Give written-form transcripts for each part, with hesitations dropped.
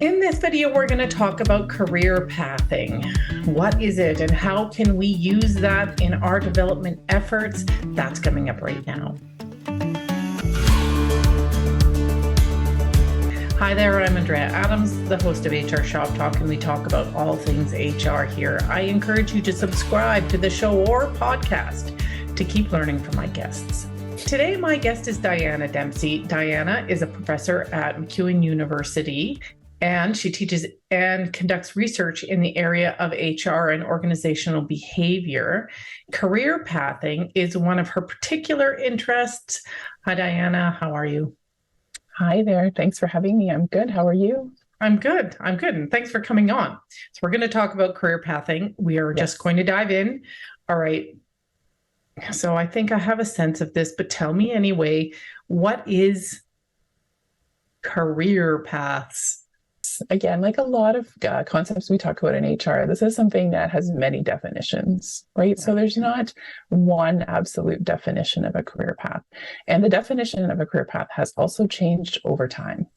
In this video, we're going to talk about career pathing. What is it and how can we use that in our development efforts? That's coming up right now. Hi there, I'm Andrea Adams, the host of HR Shop Talk, and we talk about all things HR here. I encourage you to subscribe to the show or podcast to keep learning from my guests. Today, my guest is Dianna Dempsey. Dianna is a professor at MacEwan University, and she teaches and conducts research in the area of HR and organizational behavior. Career pathing is one of her particular interests. Hi, Dianna. How are you? Hi there. Thanks for having me. I'm good. How are you? I'm good. And thanks for coming on. So we're going to talk about career pathing. We are just going to dive in. All right. So I think I have a sense of this, but tell me anyway, what is career paths? Again, like a lot of concepts we talk about in HR, this is something that has many definitions, right? So there's not one absolute definition of a career path. And the definition of a career path has also changed over time.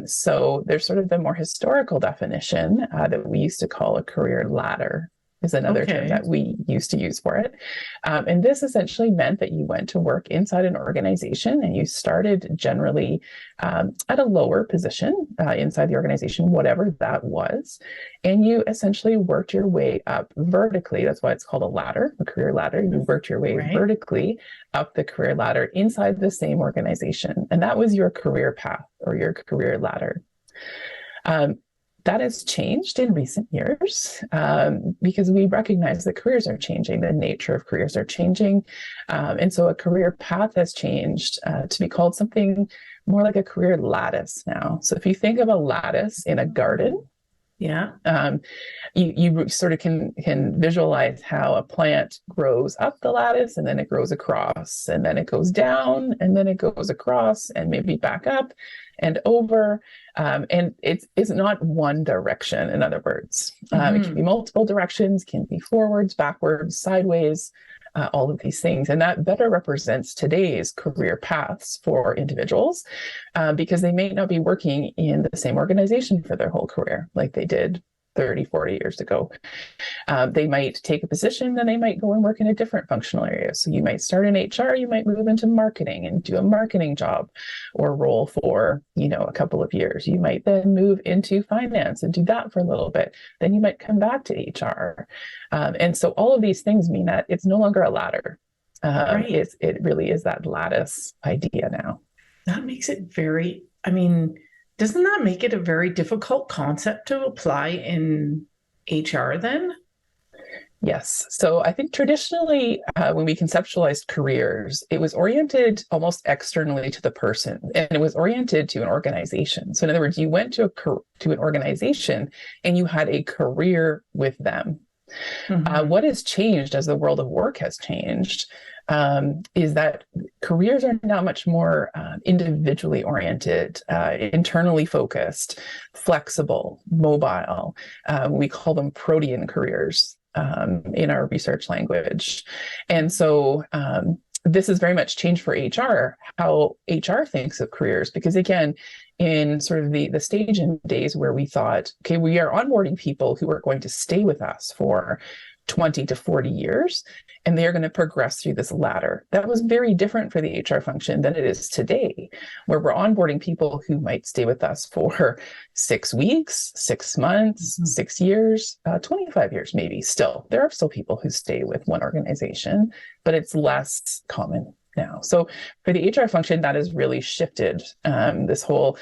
So there's sort of the more historical definition that we used to call a career ladder, is another term that we used to use for it. And this essentially meant that you went to work inside an organization and you started generally at a lower position inside the organization, whatever that was. And you essentially worked your way up vertically. That's why it's called a ladder, a career ladder. You worked your way vertically up the career ladder inside the same organization. And that was your career path or your career ladder. That has changed in recent years because we recognize that careers are changing, the nature of careers are changing. And so a career path has changed to be called something more like a career lattice now. So if you think of a lattice in a garden, you sort of can visualize how a plant grows up the lattice and then it grows across and then it goes down and then it goes across and maybe back up and over. And it's not one direction, in other words. It can be multiple directions, can be forwards, backwards, sideways, all of these things. And that better represents today's career paths for individuals because they may not be working in the same organization for their whole career like they did 30, 40 years ago. They might take a position and they might go and work in a different functional area. So you might start in HR, you might move into marketing and do a marketing job or role for, a couple of years. You might then move into finance and do that for a little bit. Then you might come back to HR. And so all of these things mean that it's no longer a ladder. It really is that lattice idea now. That makes it doesn't that make it a very difficult concept to apply in HR then? Yes. So I think traditionally, when we conceptualized careers, it was oriented almost externally to the person, and it was oriented to an organization. So in other words, you went to an organization and you had a career with them. What has changed as the world of work has changed is that careers are now much more individually oriented, internally focused, flexible, mobile. We call them protean careers in our research language. And so this is very much changed for HR, how HR thinks of careers, because again, in sort of the stage and days where we thought, okay, we are onboarding people who are going to stay with us for 20 to 40 years, and they are going to progress through this ladder. That was very different for the HR function than it is today, where we're onboarding people who might stay with us for 6 weeks, 6 months, 6 years, 25 years, maybe. Still, there are still people who stay with one organization, but it's less common now. So for the HR function, that has really shifted this whole,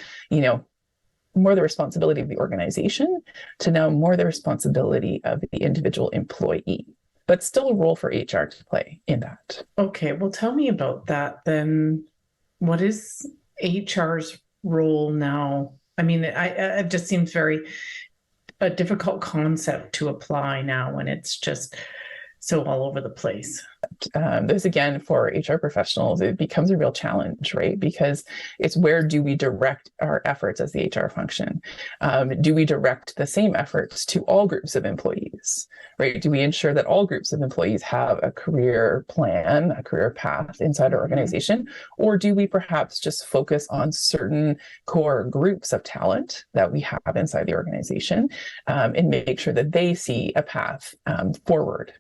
more the responsibility of the organization to now more the responsibility of the individual employee, but still a role for HR to play in that. Okay, well, tell me about that then. What is HR's role now? It just seems a difficult concept to apply now when it's just so all over the place. This again, for HR professionals, it becomes a real challenge, right? Because it's where do we direct our efforts as the HR function? Do we direct the same efforts to all groups of employees, right? Do we ensure that all groups of employees have a career plan, a career path inside our organization? Or do we perhaps just focus on certain core groups of talent that we have inside the organization and make sure that they see a path forward?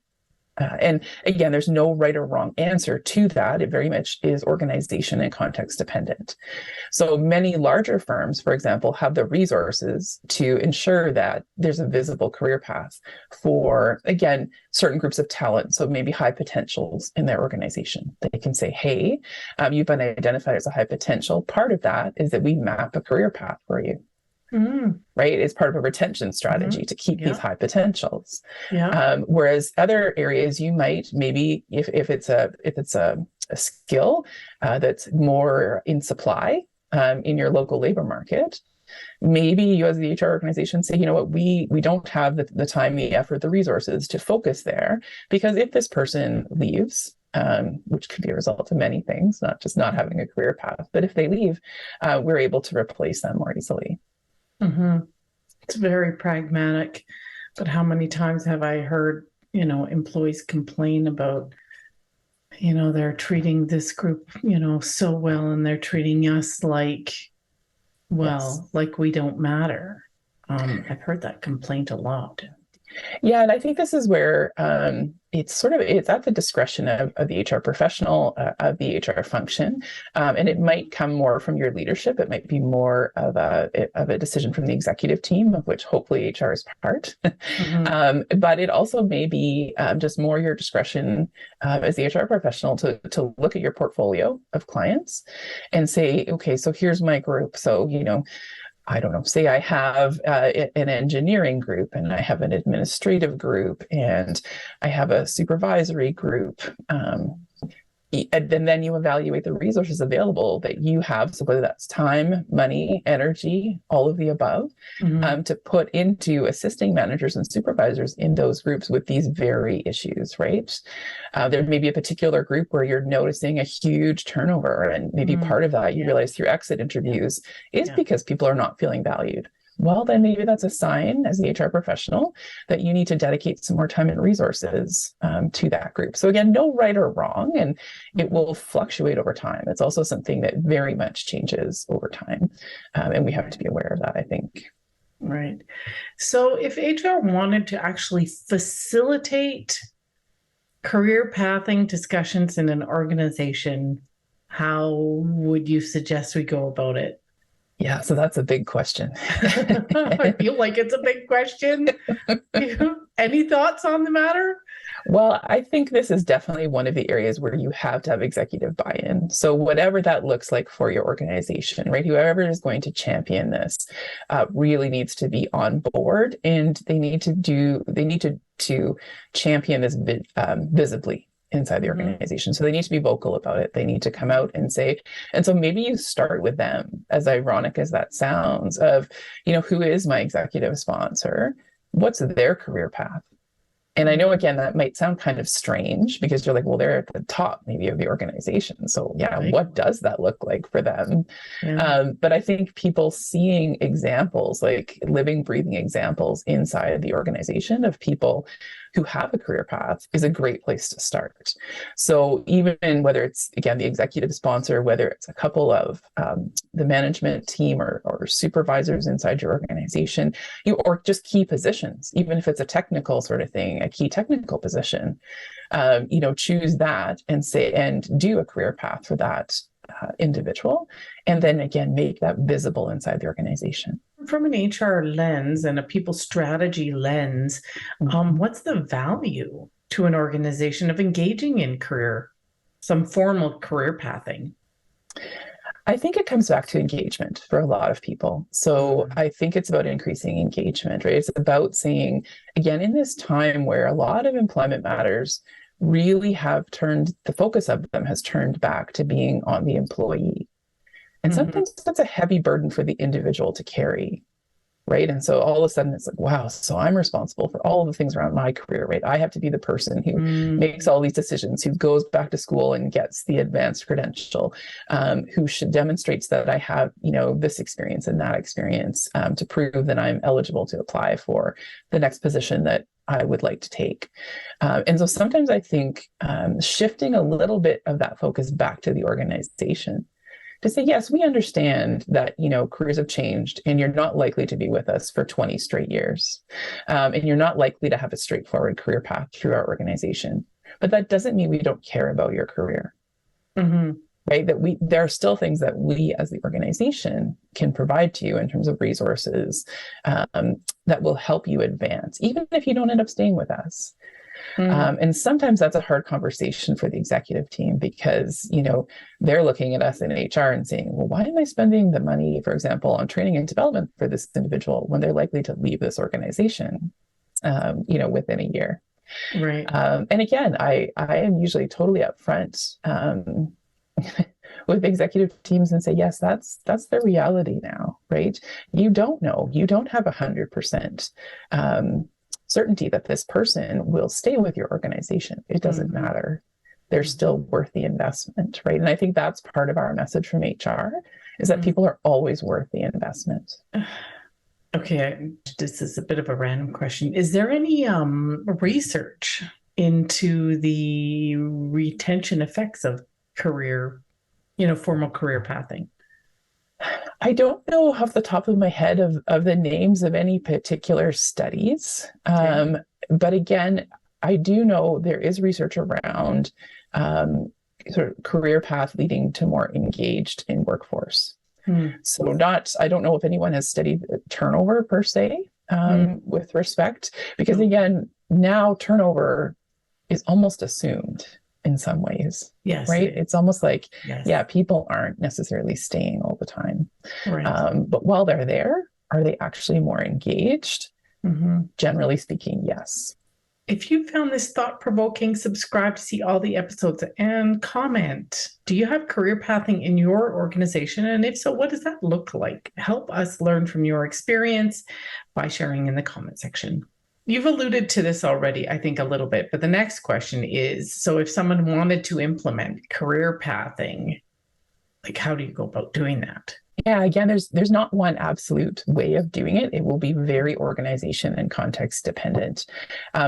And again, there's no right or wrong answer to that. It very much is organization and context dependent. So many larger firms, for example, have the resources to ensure that there's a visible career path for, again, certain groups of talent. So maybe high potentials in their organization. They can say, hey, you've been identified as a high potential. Part of that is that we map a career path for you. Right? It's part of a retention strategy to keep these high potentials. Whereas other areas you might maybe, if it's a skill that's more in supply in your local labor market, maybe you as the HR organization say, you know what, we don't have the time, the effort, the resources to focus there, because if this person leaves, which could be a result of many things, not just not having a career path, but if they leave, we're able to replace them more easily. It's very pragmatic, but how many times have I heard, employees complain about, they're treating this group, so well, and they're treating us like, like we don't matter. I've heard that complaint a lot. Yeah, and I think this is where it's at the discretion of the HR professional, of the HR function, and it might come more from your leadership. It might be more of a decision from the executive team, of which hopefully HR is part. But it also may be just more your discretion as the HR professional to look at your portfolio of clients and say, okay, so here's my group. So, I don't know, say I have an engineering group and I have an administrative group and I have a supervisory group. And then you evaluate the resources available that you have. So whether that's time, money, energy, all of the above, to put into assisting managers and supervisors in those groups with these very issues, right? There may be a particular group where you're noticing a huge turnover, and maybe part of that you realize through exit interviews is because people are not feeling valued. Well, then maybe that's a sign as the HR professional that you need to dedicate some more time and resources to that group. So again, no right or wrong, and it will fluctuate over time. It's also something that very much changes over time. And we have to be aware of that, I think. Right. So if HR wanted to actually facilitate career pathing discussions in an organization, how would you suggest we go about it? Yeah, so that's a big question. I feel like it's a big question. Any thoughts on the matter? Well, I think this is definitely one of the areas where you have to have executive buy-in. So whatever that looks like for your organization, right? Whoever is going to champion this really needs to be on board, and they need to champion this visibly inside the organization. So they need to be vocal about it. They need to come out and say, and so maybe you start with them, as ironic as that sounds, of, who is my executive sponsor? What's their career path? And I know, again, that might sound kind of strange because you're like, well, they're at the top maybe of the organization. So what does that look like for them? But I think people seeing examples, like living, breathing examples inside the organization of people who have a career path is a great place to start. So even whether it's, again, the executive sponsor, whether it's a couple of the management team or supervisors inside your organization, or just key positions, even if it's a technical sort of thing, a key technical position, choose that and do a career path for that individual. And then again, make that visible inside the organization. From an HR lens and a people strategy lens, what's the value to an organization of engaging in some formal career pathing? I think it comes back to engagement for a lot of people. So I think it's about increasing engagement, right? It's about saying, again, in this time where a lot of employment matters really the focus of them has turned back to being on the employee. And sometimes that's a heavy burden for the individual to carry. right? And so all of a sudden it's like, wow, so I'm responsible for all of the things around my career, right? I have to be the person who makes all these decisions, who goes back to school and gets the advanced credential, who demonstrates that I have, this experience and that experience, to prove that I'm eligible to apply for the next position that I would like to take. And so sometimes I think shifting a little bit of that focus back to the organization to say, yes, we understand that, careers have changed and you're not likely to be with us for 20 straight years. And you're not likely to have a straightforward career path through our organization. But that doesn't mean we don't care about your career. Right? That there are still things that we as the organization can provide to you in terms of resources that will help you advance, even if you don't end up staying with us. And sometimes that's a hard conversation for the executive team because, they're looking at us in HR and saying, well, why am I spending the money, for example, on training and development for this individual when they're likely to leave this organization, within a year? Right. And again, I am usually totally upfront with executive teams and say, yes, that's the reality now, right? You don't know, you don't have 100% certainty that this person will stay with your organization. It doesn't matter. They're still worth the investment, right? And I think that's part of our message from HR is that people are always worth the investment. Okay, this is a bit of a random question. Is there any research into the retention effects of career, formal career pathing? I don't know off the top of my head of the names of any particular studies. Okay. But again, I do know there is research around sort of career path leading to more engaged in workforce. So I don't know if anyone has studied turnover per se with respect, because again, now turnover is almost assumed in some ways. Yes. Right. It's almost like, people aren't necessarily staying all the time. Right. But while they're there, are they actually more engaged? Generally speaking, yes. If you found this thought-provoking, subscribe to see all the episodes and comment. Do you have career pathing in your organization? And if so, what does that look like? Help us learn from your experience by sharing in the comment section. You've alluded to this already, I think, a little bit, but the next question is, so if someone wanted to implement career pathing, like how do you go about doing that? Yeah, again, there's not one absolute way of doing it. It will be very organization and context dependent.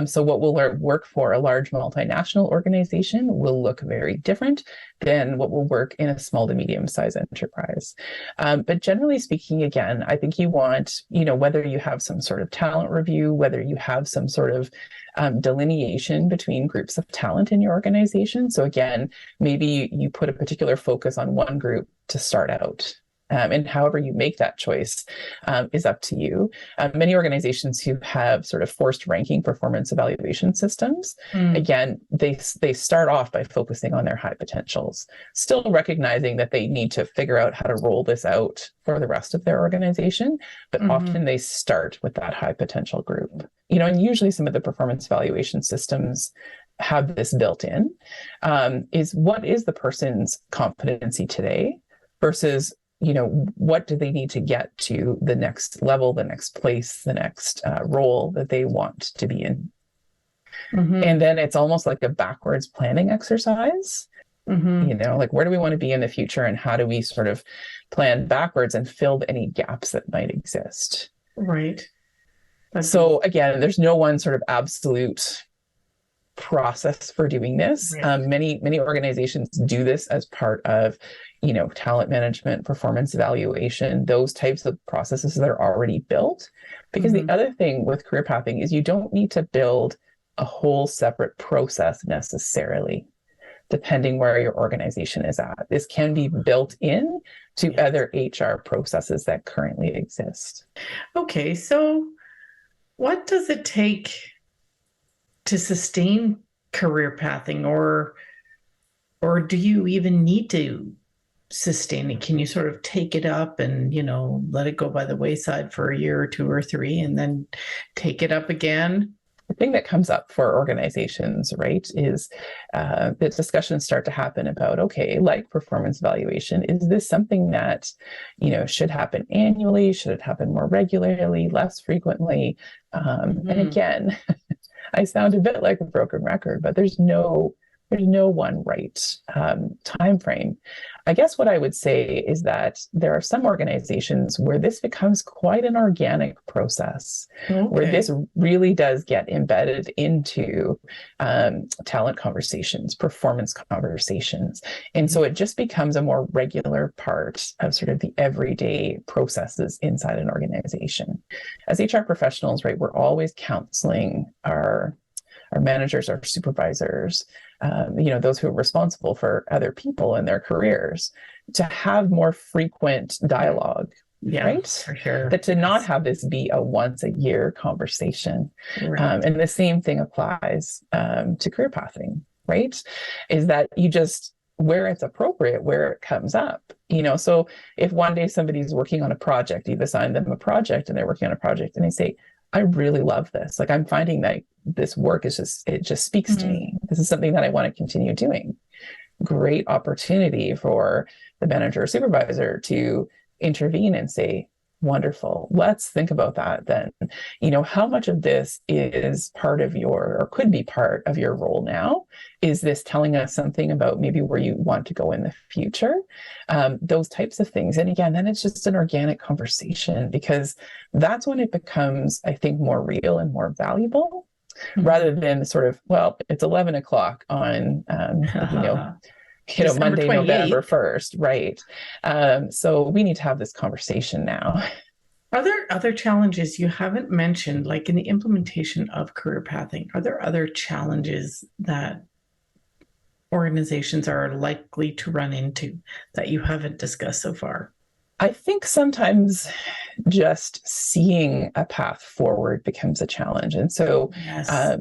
So what will work for a large multinational organization will look very different than what will work in a small to medium-sized enterprise. But generally speaking, again, I think you want, whether you have some sort of talent review, whether you have some sort of delineation between groups of talent in your organization. So again, maybe you put a particular focus on one group to start out. And however you make that choice is up to you. Many organizations who have sort of forced ranking performance evaluation systems, again, they start off by focusing on their high potentials, still recognizing that they need to figure out how to roll this out for the rest of their organization. But often they start with that high potential group. And usually some of the performance evaluation systems have this built in, is what is the person's competency today versus what do they need to get to the next level, the next place, the next role that they want to be in. And then it's almost like a backwards planning exercise. Like where do we want to be in the future and how do we sort of plan backwards and fill any gaps that might exist? Right. So again, there's no one sort of absolute process for doing this. Right. Many organizations do this as part of talent management, performance evaluation, those types of processes that are already built. Because the other thing with career pathing is you don't need to build a whole separate process necessarily, depending where your organization is at. This can be built in to other HR processes that currently exist. Okay, so what does it take to sustain career pathing, or do you even need to sustain it? Can you sort of take it up and let it go by the wayside for a year or two or three and then take it up again? the thing that comes up for organizations, right, is the discussions start to happen about, okay, like performance evaluation, is this something that, should happen annually? Should it happen more regularly, less frequently? And again, I sound a bit like a broken record, but there's no one right time frame. I guess what I would say is that there are some organizations where this becomes quite an organic process, where this really does get embedded into talent conversations, performance conversations. And so it just becomes a more regular part of sort of the everyday processes inside an organization. As HR professionals, right, we're always counseling our managers, our supervisors, those who are responsible for other people in their careers, to have more frequent dialogue, right? For sure. That to not have this be a once a year conversation. Right. And the same thing applies to career pathing, right? Is that you just, where it's appropriate, where it comes up, so if one day somebody's working on a project, you've assigned them a project and they're working on a project and they say, I really love this. Like, I'm finding that this work it just speaks to me. This is something that I want to continue doing. Great opportunity for the manager or supervisor to intervene and say, wonderful, let's think about that then. How much of this is part of or could be part of your role now? Is this telling us something about maybe where you want to go in the future? Those types of things. And again, then it's just an organic conversation, because that's when it becomes, I think, more real and more valuable, rather than sort of, well, it's 11 o'clock on, Monday, November 1st, right? So we need to have this conversation now. Are there other challenges you haven't mentioned, like in the implementation of career pathing? Are there other challenges that organizations are likely to run into that you haven't discussed so far? I think sometimes just seeing a path forward becomes a challenge. And so,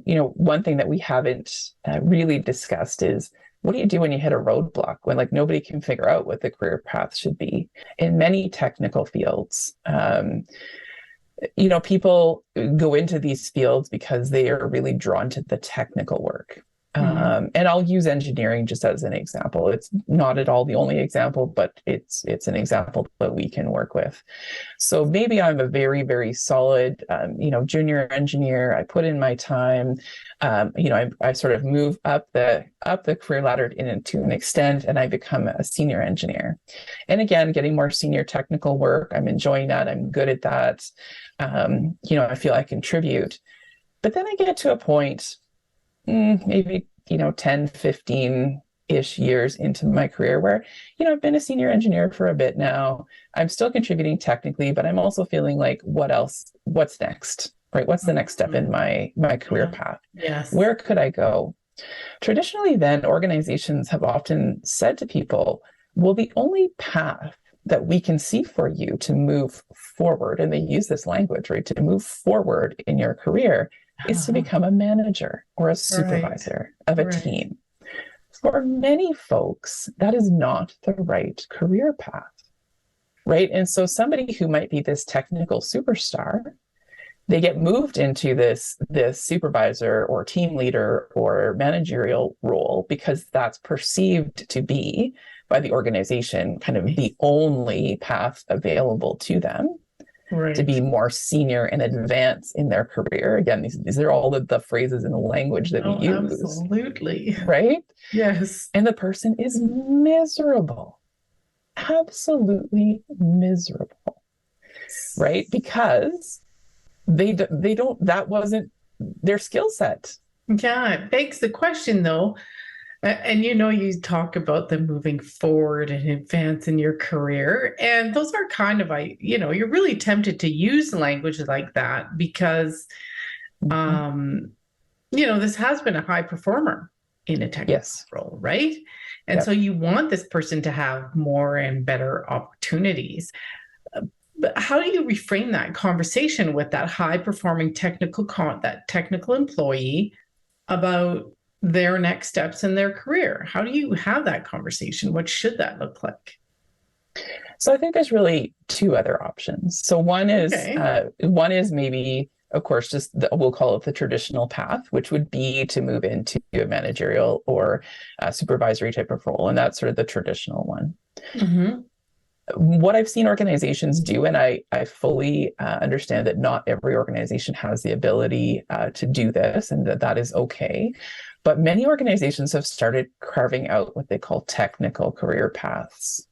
one thing that we haven't really discussed is, what do you do when you hit a roadblock, when nobody can figure out what the career path should be? In many technical fields, people go into these fields because they are really drawn to the technical work. And I'll use engineering just as an example. It's not at all the only example, but it's an example that we can work with. So maybe I'm a very, very solid, junior engineer. I put in my time. I sort of move up the career ladder to an extent, and I become a senior engineer. And again, getting more senior technical work. I'm enjoying that. I'm good at that. I feel I contribute. But then I get to a point, maybe 10, 15-ish years into my career, where I've been a senior engineer for a bit now. I'm still contributing technically, but I'm also feeling like, what's next, right? What's the next step in my career path? Yes. Where could I go? Traditionally, then, organizations have often said to people, well, the only path that we can see for you to move forward, and they use this language, right, to move forward in your career, is to become a manager or a supervisor of a team. For many folks, that is not the right career path, right? And so somebody who might be this technical superstar, they get moved into this supervisor or team leader or managerial role because that's perceived to be, by the organization, kind of the only path available to them. Right. To be more senior and advance in their career. Again, these are all the phrases in the language that we use. Absolutely. Right? Yes. And the person is miserable. Absolutely miserable. Right? Because that wasn't their skill set. Yeah, it begs the question, though. And you talk about them moving forward and advance in your career. And those are kind of, you're really tempted to use language like that because, this has been a high performer in a technical role, right? And so you want this person to have more and better opportunities. But how do you reframe that conversation with that high performing that technical employee about their next steps in their career? How do you have that conversation? What should that look like? So I think there's really two other options. So one is maybe of course, just we'll call it the traditional path, which would be to move into a managerial or supervisory type of role. And that's sort of the traditional one. Mm-hmm. What I've seen organizations do, and I fully understand that not every organization has the ability to do this, and that is okay. But many organizations have started carving out what they call technical career paths.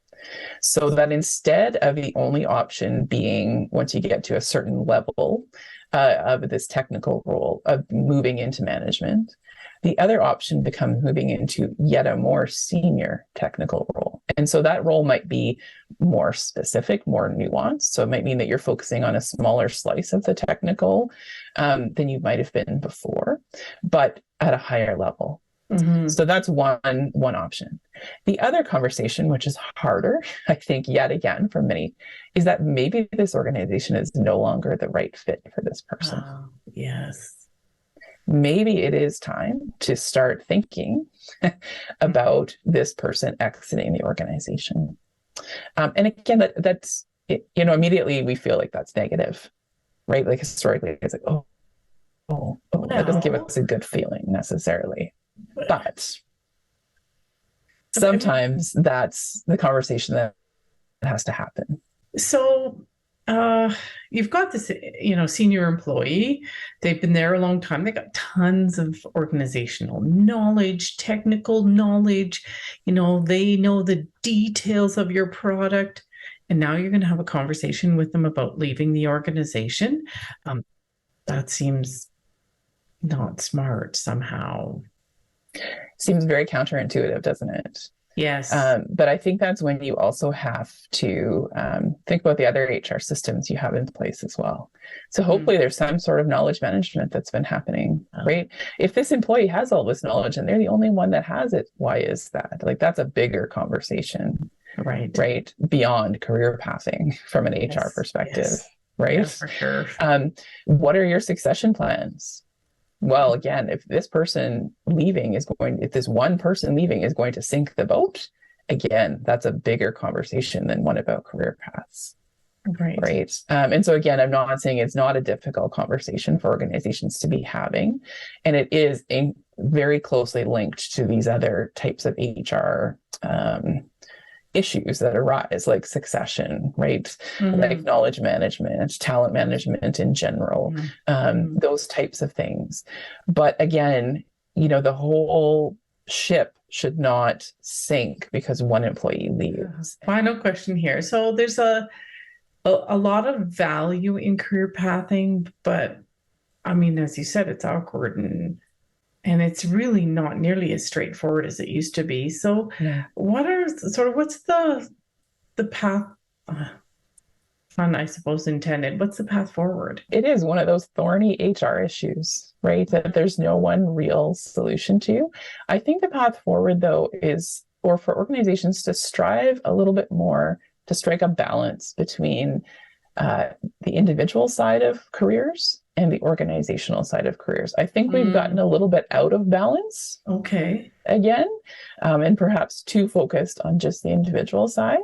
So that instead of the only option being, once you get to a certain level of this technical role, of moving into management, the other option becomes moving into yet a more senior technical role. And so that role might be more specific, more nuanced. So it might mean that you're focusing on a smaller slice of the technical than you might have been before, but at a higher level. Mm-hmm. So that's one option. The other conversation, which is harder, I think, yet again for many, is that maybe this organization is no longer the right fit for this person. Yes. Maybe it is time to start thinking about this person exiting the organization. And again, that's, immediately we feel like that's negative, right? Like historically, it's like, oh, that doesn't give us a good feeling necessarily. But sometimes that's the conversation that has to happen. So you've got this, senior employee. They've been there a long time. They got tons of organizational knowledge, technical knowledge. They know the details of your product. And now you're going to have a conversation with them about leaving the organization. That seems not smart somehow. Seems very counterintuitive, doesn't it? Yes. But I think that's when you also have to think about the other HR systems you have in place as well. So hopefully there's some sort of knowledge management that's been happening, right? If this employee has all this knowledge and they're the only one that has it, why is that? Like, that's a bigger conversation, right? Beyond career pathing from an HR perspective, right? Yes, for sure. What are your succession plans? Well, again, if this one person leaving is going to sink the boat, again, that's a bigger conversation than one about career paths. Right. And so again, I'm not saying it's not a difficult conversation for organizations to be having. And it is very closely linked to these other types of HR issues that arise, like succession, right? Like knowledge management, talent management in general, those types of things. But again, the whole ship should not sink because one employee leaves. Final question here. So there's a lot of value in career pathing, but I mean, as you said, it's awkward and it's really not nearly as straightforward as it used to be. So what's the path, pun, I suppose, intended? What's the path forward? It is one of those thorny HR issues, right? That there's no one real solution to. I think the path forward, though, for organizations to strive a little bit more to strike a balance between the individual side of careers and the organizational side of careers. I think we've gotten a little bit out of balance. Okay. Again, and perhaps too focused on just the individual side,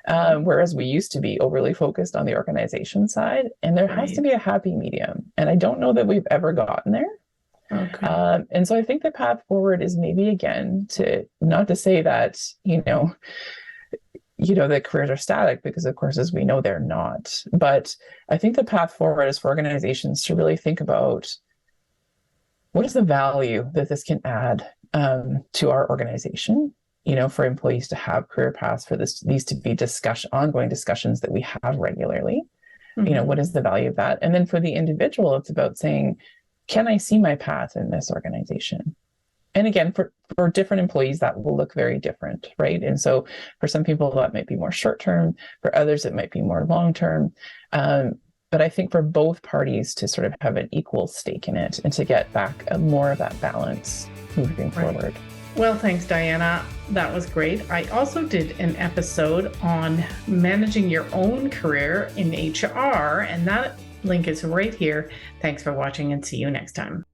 whereas we used to be overly focused on the organization side. And there has to be a happy medium. And I don't know that we've ever gotten there. Okay. And so I think the path forward is maybe, again, not to say that, that careers are static, because of course, as we know, they're not. But I think the path forward is for organizations to really think about what is the value that this can add to our organization, for employees to have career paths, for these to be ongoing discussions that we have regularly. What is the value of that? And then for the individual, it's about saying, can I see my path in this organization? And again, for different employees, that will look very different, right? And so for some people, that might be more short-term. For others, it might be more long-term. But I think for both parties to sort of have an equal stake in it and to get back more of that balance moving forward. Well, thanks, Dianna. That was great. I also did an episode on managing your own career in HR, and that link is right here. Thanks for watching, and see you next time.